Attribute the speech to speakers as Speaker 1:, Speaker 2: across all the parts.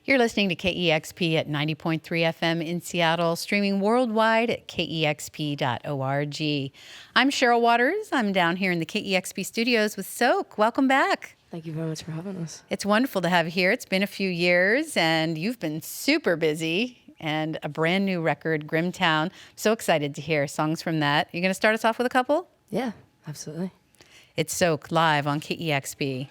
Speaker 1: You're listening to KEXP at 90.3 FM in Seattle, streaming worldwide at kexp.org. I'm Cheryl Waters. I'm down here in the KEXP studios with Soak. Welcome back.
Speaker 2: Thank you very much for having us.
Speaker 1: It's wonderful to have you here. It's been a few years, and you've been super busy, and a brand new record, Grimtown. So excited to hear songs from that. You going to start us off with a couple?
Speaker 2: Yeah, absolutely.
Speaker 1: It's Soak live on KEXP.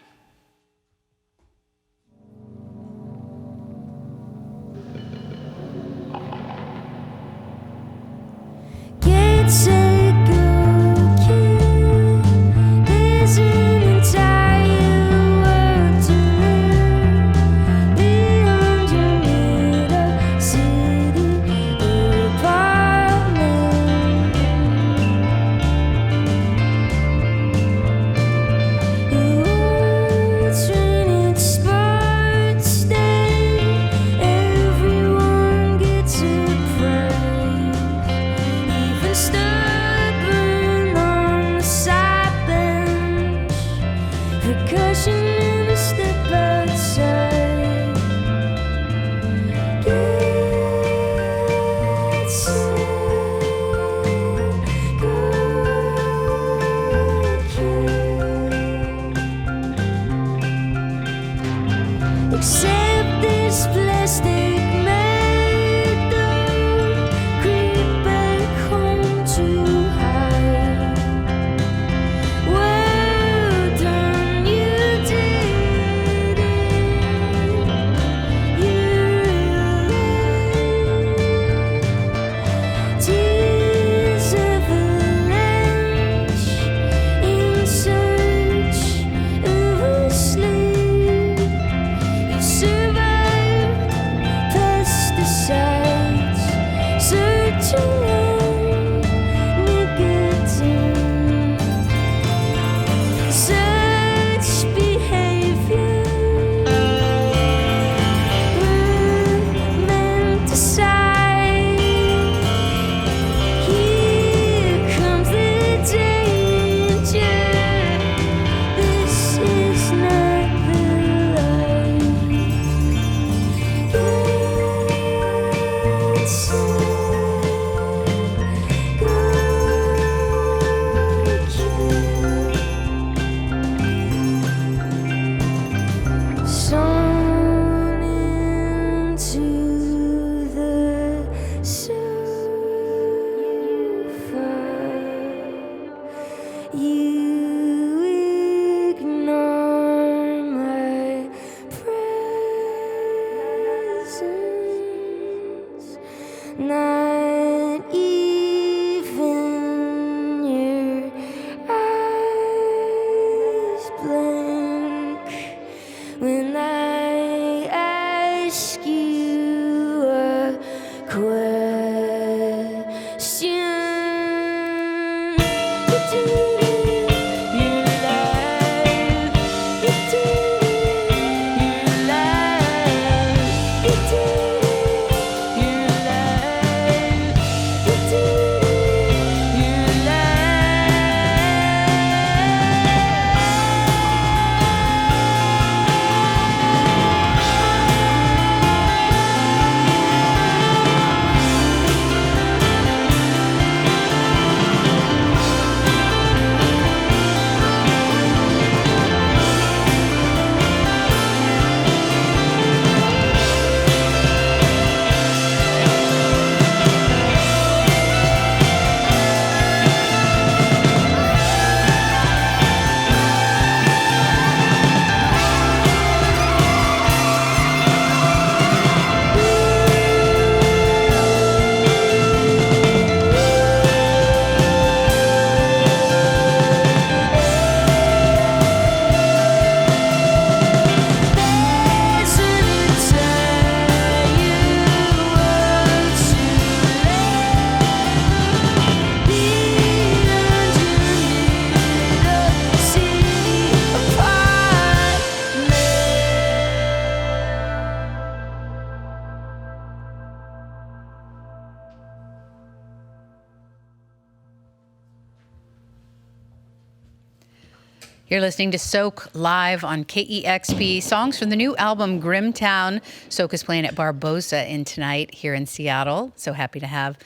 Speaker 1: You're listening to Soak live on KEXP. Songs from the new album Grimtown. Soak is playing at Barbosa tonight here in Seattle. So happy to have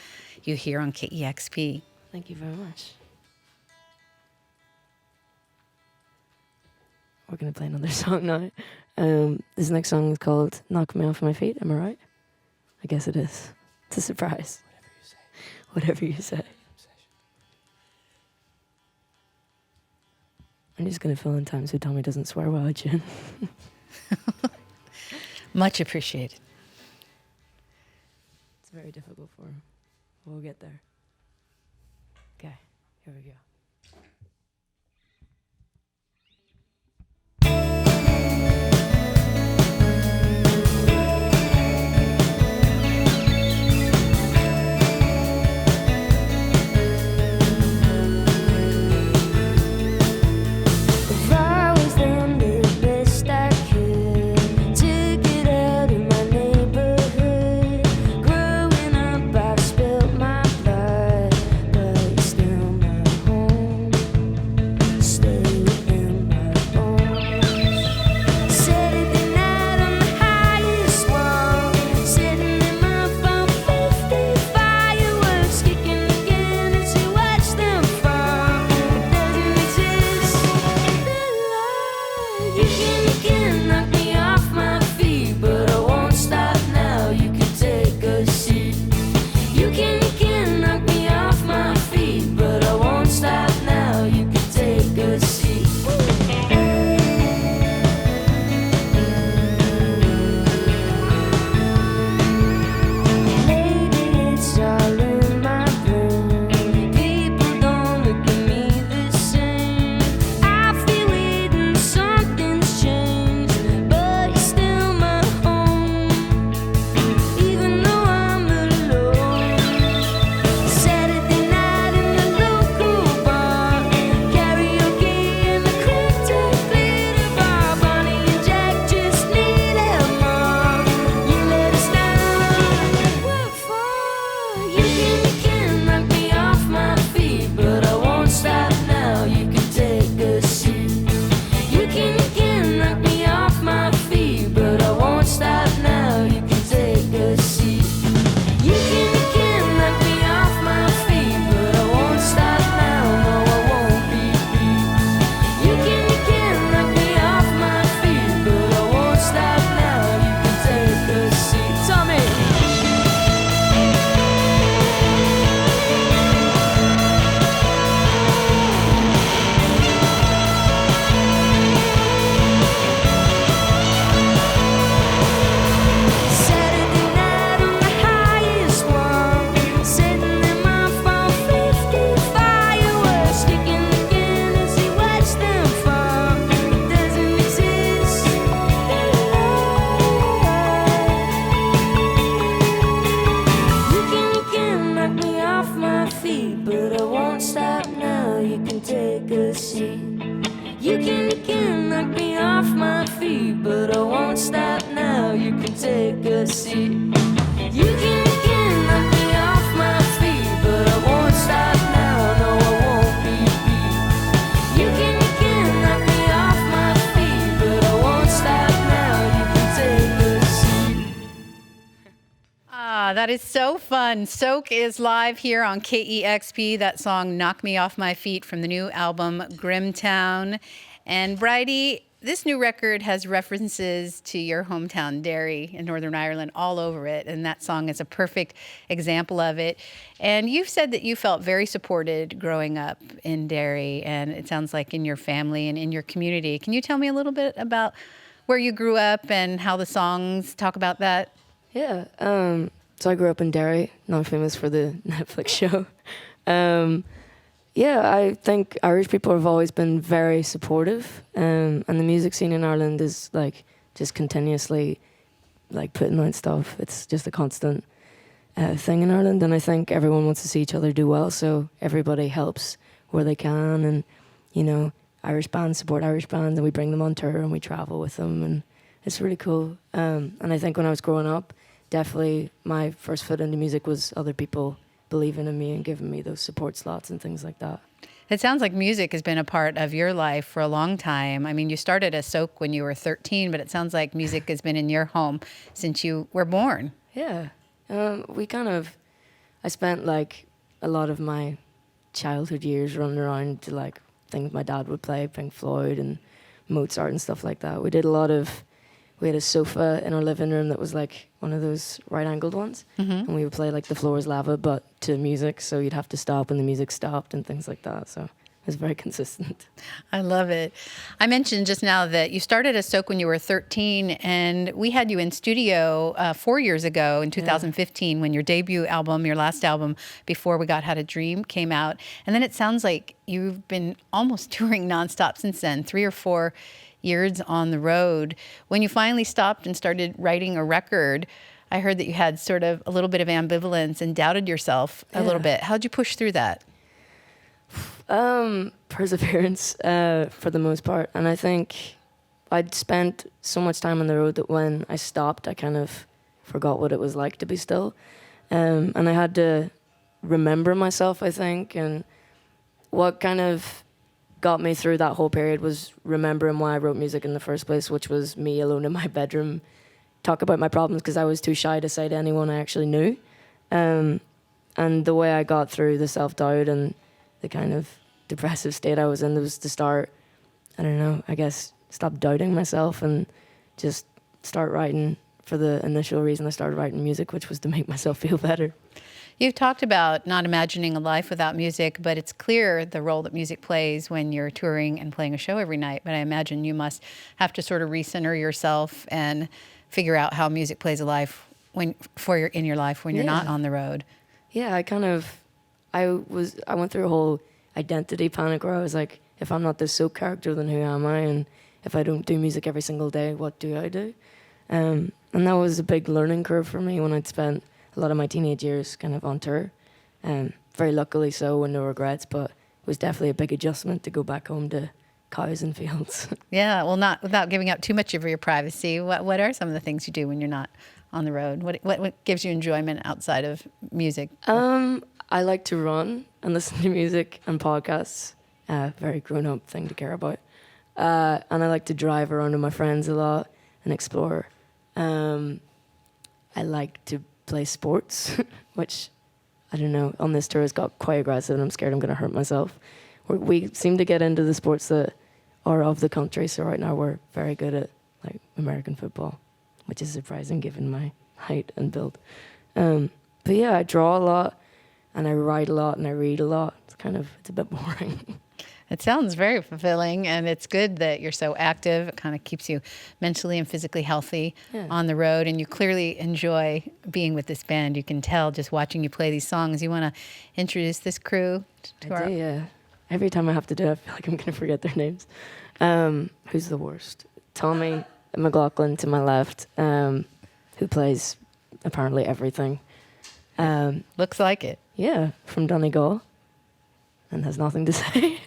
Speaker 1: you here on KEXP.
Speaker 2: Thank you very much. We're going to play another song now. This next song is called Knock Me Off My Feet. Am I right? I guess it is. It's a surprise. Whatever you say. I'm just going to fill in time so Tommy doesn't swear while I tune.
Speaker 1: Much appreciated.
Speaker 2: It's very difficult for him. We'll get there. Okay, here we go.
Speaker 1: That is so fun. Soak is live here on KEXP. That song, Knock Me Off My Feet, from the new album, Grimtown. And Bridie, this new record has references to your hometown, Derry, in Northern Ireland, all over it. And that song is a perfect example of it. And you've said that you felt very supported growing up in Derry, and it sounds like in your family and in your community. Can you tell me a little bit about where you grew up and how the songs talk about that?
Speaker 2: Yeah, so I grew up in Derry, now famous for the Netflix show. Yeah, I think Irish people have always been very supportive, and the music scene in Ireland is like just continuously like putting out stuff. It's just a constant thing in Ireland, and I think everyone wants to see each other do well, so everybody helps where they can, and you know, Irish bands support Irish bands, and we bring them on tour and we travel with them, and it's really cool. And I think when I was growing up, definitely my first foot into music was other people believing in me and giving me those support slots and things like that.
Speaker 1: It sounds like music has been a part of your life for a long time. I mean, you started as Soak when you were 13, but it sounds like music has been in your home since you were born.
Speaker 2: Yeah. I spent like a lot of my childhood years running around to like things my dad would play, Pink Floyd and Mozart and stuff like that. We had a sofa in our living room that was like one of those right-angled ones, and we would play like The Floor Is Lava, but to music, so you'd have to stop when the music stopped and things like that. So it was very consistent.
Speaker 1: I love it. I mentioned just now that you started as Soak when you were 13, and we had you in studio 4 years ago in 2015 when your debut album, your last album before We Got How to Dream, came out. And then it sounds like you've been almost touring nonstop since then, 3 or 4 years on the road. When you finally stopped and started writing a record, I heard that you had sort of a little bit of ambivalence and doubted yourself a little bit. How'd you push through that?
Speaker 2: Perseverance, for the most part. And I think I'd spent so much time on the road that when I stopped, I kind of forgot what it was like to be still. And I had to remember myself, I think. And what kind of got me through that whole period was remembering why I wrote music in the first place, which was me alone in my bedroom, talk about my problems because I was too shy to say to anyone I actually knew. And the way I got through the self-doubt and the kind of depressive state I was in was to start, I don't know, I guess, stop doubting myself and just start writing for the initial reason I started writing music, which was to make myself feel better.
Speaker 1: You've talked about not imagining a life without music, but it's clear the role that music plays when you're touring and playing a show every night. But I imagine you must have to sort of recenter yourself and figure out how music plays a life in your life when you're not on the road.
Speaker 2: Yeah, I went through a whole identity panic where I was like, if I'm not this Soak character, then who am I? And if I don't do music every single day, what do I do? And that was a big learning curve for me when I'd spent a lot of my teenage years kind of on tour. Very luckily so, and no regrets, but it was definitely a big adjustment to go back home to cows and fields.
Speaker 1: Yeah, well, not without giving up too much of your privacy. What are some of the things you do when you're not on the road? What gives you enjoyment outside of music?
Speaker 2: I like to run and listen to music and podcasts. Very grown-up thing to care about. And I like to drive around with my friends a lot and explore. I like to play sports, which, I don't know, on this tour has got quite aggressive and I'm scared I'm going to hurt myself. We seem to get into the sports that are of the country, so right now we're very good at like American football, which is surprising given my height and build. But yeah, I draw a lot, and I write a lot, and I read a lot. It's a bit boring.
Speaker 1: It sounds very fulfilling, and it's good that you're so active. It kind of keeps you mentally and physically healthy on the road, and you clearly enjoy being with this band. You can tell just watching you play these songs. You want to introduce this crew to
Speaker 2: I do, yeah. Every time I have to do it, I feel like I'm going to forget their names. Who's the worst? Tommy McLaughlin to my left, who plays apparently everything.
Speaker 1: Looks like it.
Speaker 2: Yeah, from Donegal, and has nothing to say.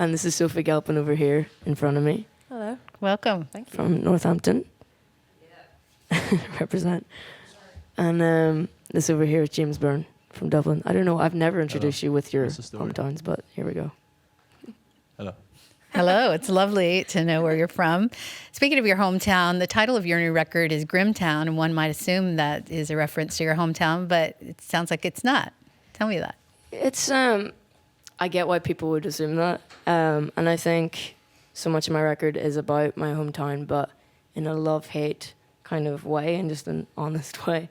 Speaker 2: And this is Sophie Galpin over here in front of me.
Speaker 1: Hello. Welcome. Thank you.
Speaker 2: From Northampton. Yeah. Represent. And this over here is James Byrne from Dublin. I don't know, I've never introduced you with your hometowns, but here we go.
Speaker 3: Hello.
Speaker 1: Hello, it's lovely to know where you're from. Speaking of your hometown, the title of your new record is Grimtown, and one might assume that is a reference to your hometown, but it sounds like it's not. Tell me that.
Speaker 2: It's, I get why people would assume that, and I think so much of my record is about my hometown, but in a love-hate kind of way, and just an honest way.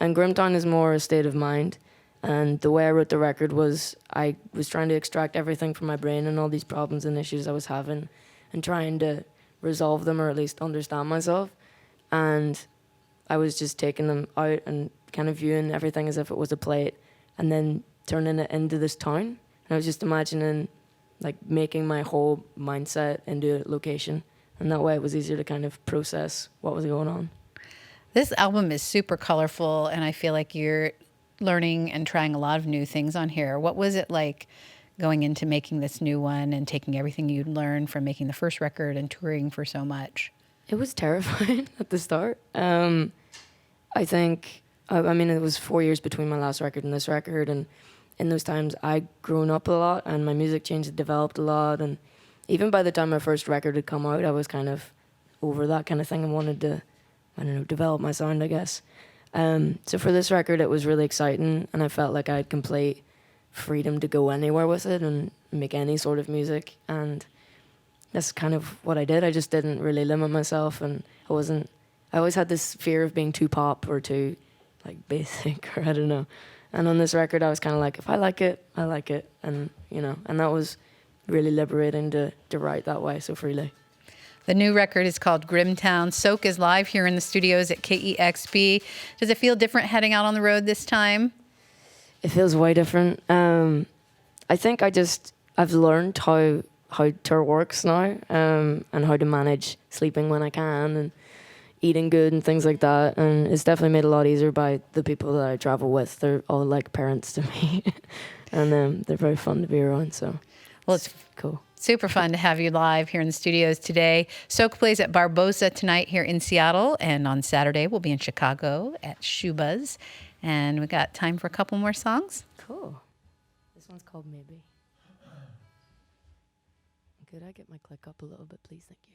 Speaker 2: And Grimtown is more a state of mind. And the way I wrote the record was I was trying to extract everything from my brain and all these problems and issues I was having and trying to resolve them or at least understand myself. And I was just taking them out and kind of viewing everything as if it was a plate and then turning it into this town. And I was just imagining like making my whole mindset into a location. And that way it was easier to kind of process what was going on.
Speaker 1: This album is super colorful, and I feel like you're learning and trying a lot of new things on here. What was it like going into making this new one and taking everything you'd learned from making the first record and touring for so much?
Speaker 2: It was terrifying at the start. I think, I mean, it was 4 years between my last record and this record, and in those times I'd grown up a lot and my music change had developed a lot, and even by the time my first record had come out, I was kind of over that kind of thing and wanted to, I don't know, develop my sound, I guess. So for this record, it was really exciting, and I felt like I had complete freedom to go anywhere with it and make any sort of music, and that's kind of what I did. I just didn't really limit myself, and I always had this fear of being too pop or too like basic or I don't know. And on this record, I was kind of like, if I like it, I like it, and you know, and that was really liberating to write that way so freely.
Speaker 1: The new record is called Grimtown. Soak is live here in the studios at KEXP. Does it feel different heading out on the road this time?
Speaker 2: It feels way different. I think I've learned how tour works now, and how to manage sleeping when I can and eating good and things like that. And it's definitely made a lot easier by the people that I travel with. They're all like parents to me, and they're very fun to be around. So,
Speaker 1: well, it's
Speaker 2: cool.
Speaker 1: Super fun to have you live here in the studios today. Soak plays at Barbosa tonight here in Seattle, and on Saturday we'll be in Chicago at Shoebuzz. And we got time for a couple more songs.
Speaker 2: Cool. This one's called Maybe. Could I get my click up a little bit, please? Thank you.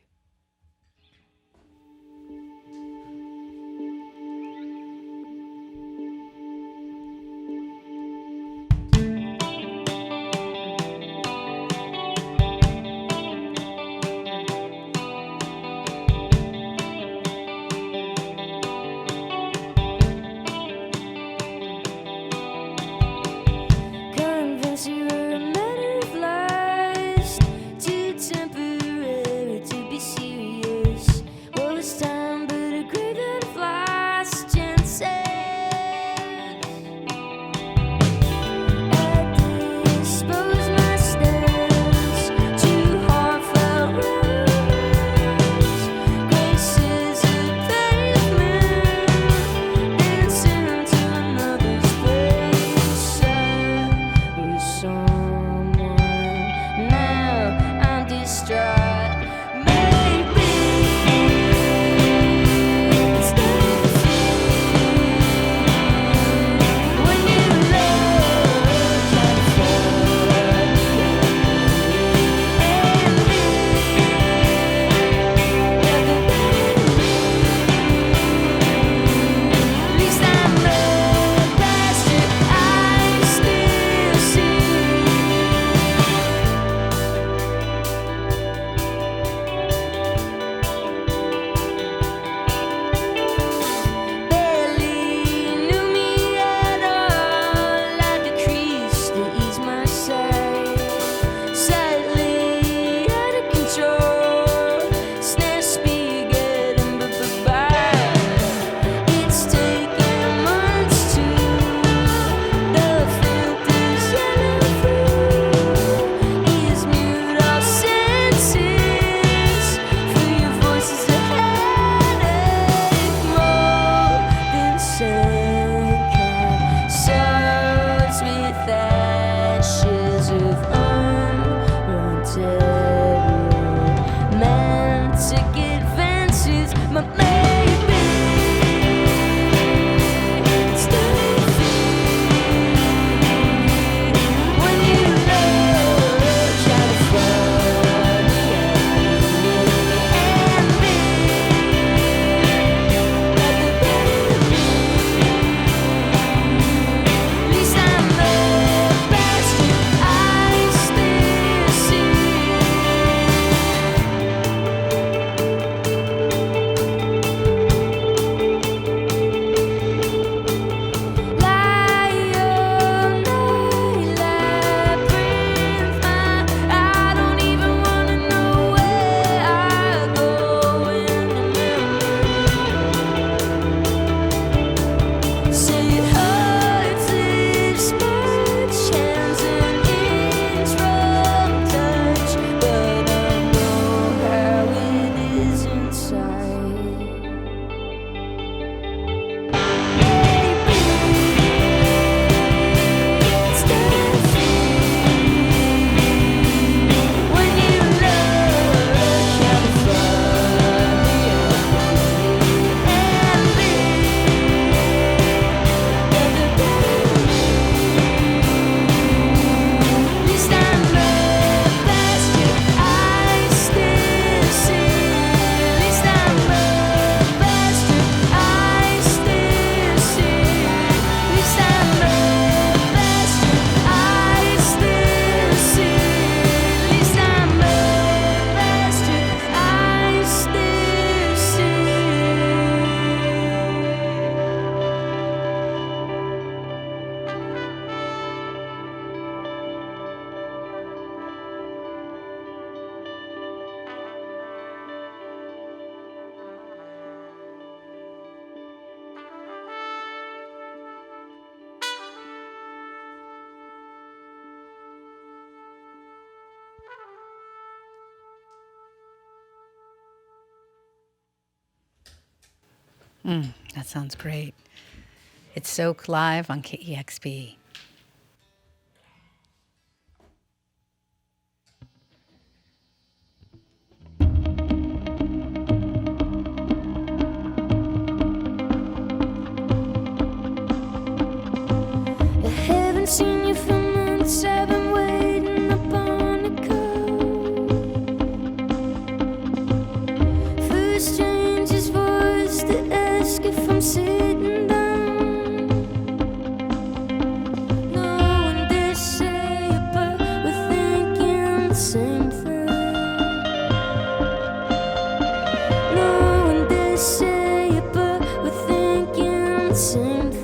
Speaker 1: That sounds great. It's Soak live on KEXP.
Speaker 3: I haven't seen you for months. I've been waiting upon a call. For a stranger's voice to ask if I'm sitting down. No one dare say it, but we're thinking the same thing. No one dare say it, but we're thinking the same thing.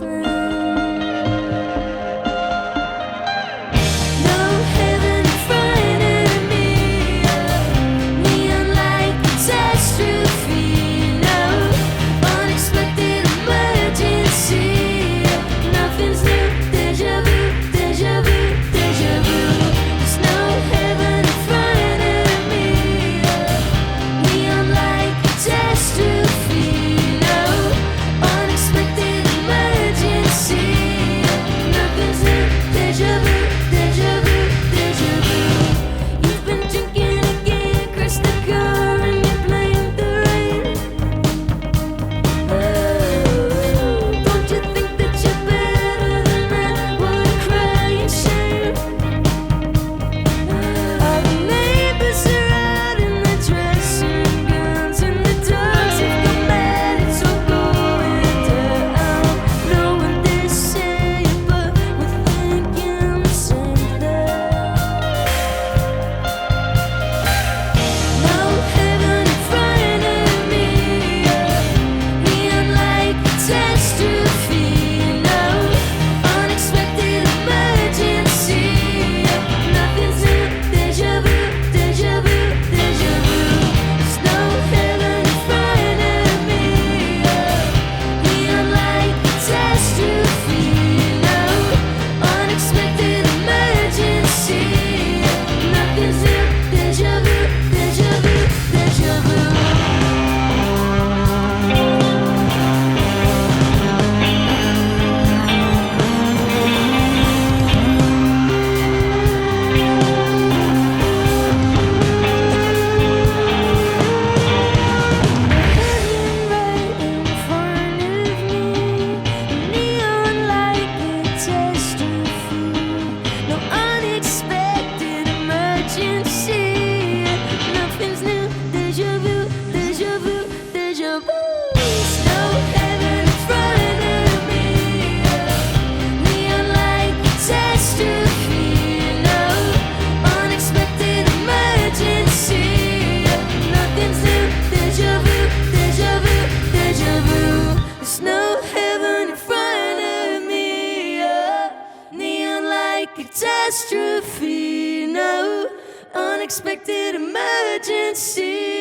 Speaker 3: Catastrophe, no unexpected emergency.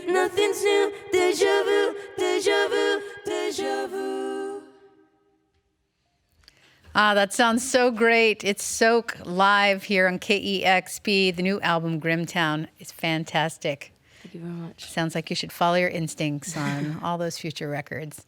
Speaker 3: Nothing's new. Déjà vu, déjà vu, déjà vu.
Speaker 1: That sounds so great. It's Soak live here on KEXP. The new album, Grimtown, is fantastic.
Speaker 2: Thank you very much.
Speaker 1: Sounds like you should follow your instincts on all those future records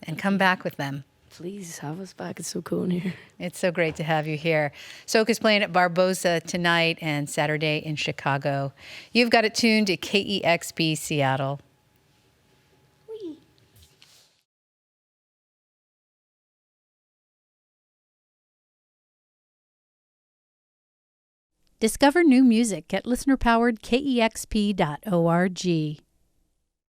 Speaker 1: and come back with them.
Speaker 2: Please have us back. It's so cool in here.
Speaker 1: It's so great to have you here. Soak is playing at Barbosa tonight and Saturday in Chicago. You've got it tuned to KEXP Seattle. Discover new music at listener-powered KEXP.org.